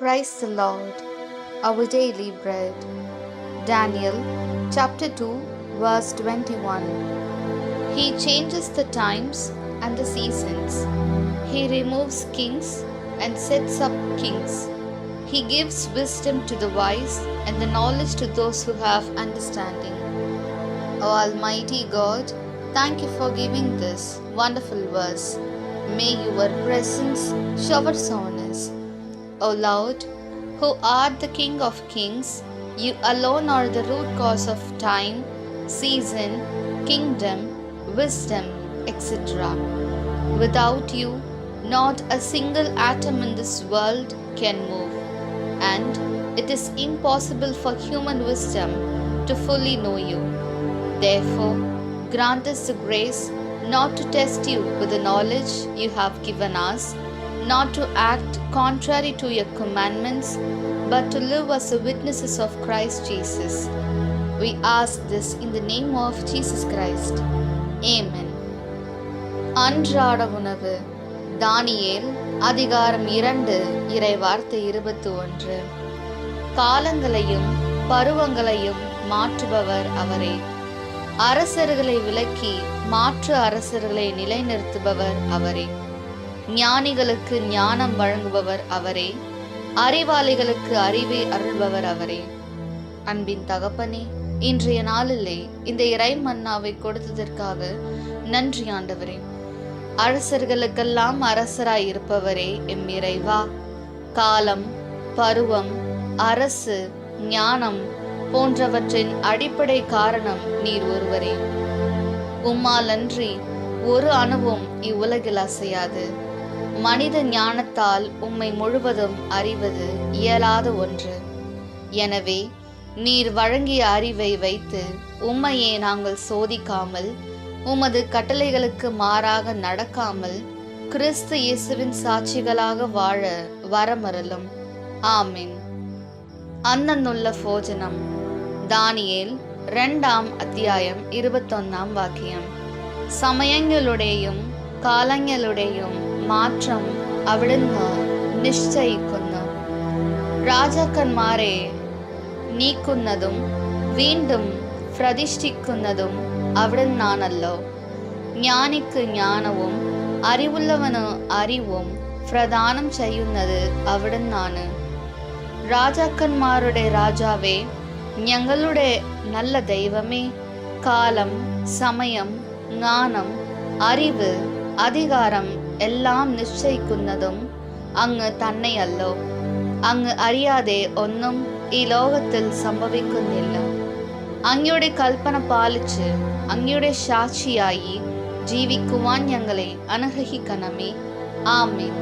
Praise the Lord, our daily bread. Daniel chapter 2, verse 21. He changes the times and the seasons. He removes kings and sets up kings. He gives wisdom to the wise and the knowledge to those who have understanding. O Almighty God, thank you for giving this wonderful verse. May your presence shower on us. O Lord, who art the King of kings, you alone are the root cause of time, season, kingdom, wisdom, etc. Without you, not a single atom in this world can move, and it is impossible for human wisdom to fully know you. Therefore, grant us the grace not to test you with the knowledge you have given us, not to act contrary to your commandments, but to live as the witnesses of Christ Jesus. We ask this in the name of Jesus Christ. Amen. அன்றாட உணவு. தானியேல் அதிகாரம் 2 இறை வார்த்தை 21. காலங்களையும் பருவங்களையும் மாற்றுபவர் அவரே. அரசர்களை விலக்கி மாற்று அரசர்களை நிலைநிறுத்துபவர் அவரே. ஞானிகளுக்கு ஞானம் வழங்குபவர் அவரே. அறிவாளிகளுக்கு அறிவை அருள்பவர் அவரே. அன்பின் தகப்பனே, இன்றைய நாளிலே இந்த இறை மன்னாவை கொடுத்ததற்காக நன்றி ஆண்டவரே. அரசர்களுக்கெல்லாம் அரசராய் இருப்பவரே எம் இறைவா. காலம், பருவம், அரசு, ஞானம் போன்றவற்றின் அடிப்படை காரணம் நீர் ஒருவரே. உம்மால் அன்றி ஒரு அணுவும் இவ்வுலகில் அசையாது. மனித ஞானத்தால் உம்மை முழுவதும் அறிவது இயலாத ஒன்று. எனவே நீர் வழங்கிய அறிவை வைத்து உம்மையே நாங்கள் சோதிக்காமல், உமது கட்டளைகளுக்கு மாறாக நடக்காமல், கிறிஸ்து இயேசுவின் சாட்சிகளாக வாழ வரமருளும். ஆமென். அன்னன்னுள்ள போஜனம். தானியேல் 2 അധ്യായം 21 വാക്യം. സമയങ്ങളുടെയും കാലങ്ങളുടെയും മാറ്റം അവിടുന്ന് നിശ്ചയിക്കുന്നു. രാജാക്കന്മാരെ നീക്കുന്നതും വീണ്ടും പ്രതിഷ്ഠിക്കുന്നതും അവിടുന്നാണല്ലോ. ജ്ഞാനിക്ക് ജ്ഞാനവും അറിവുള്ളവന് അറിവും പ്രദാനം ചെയ്യുന്നത് അവിടുന്നാണ്. രാജാക്കന്മാരുടെ രാജാവേ, ഞങ്ങളുടെ നല്ല ദൈവമേ, കാലം, സമയം, ജ്ഞാനം, അറിവ്, அதிகாரம் എല്ലാം നിശ്ചയിക്കുന്നതും അങ്ങ് തന്നെയല്ലോ. അങ്ങ് അറിയാതെ ഒന്നും ഈ ലോകത്തിൽ സംഭവിക്കുന്നില്ല. അങ്ങയുടെ കൽപ്പന പാലിച്ച് അങ്ങയുടെ സാക്ഷിയായി ജീവിക്കുവാൻ ഞങ്ങളെ അനുഗ്രഹിക്കണമേ. ആമേൻ.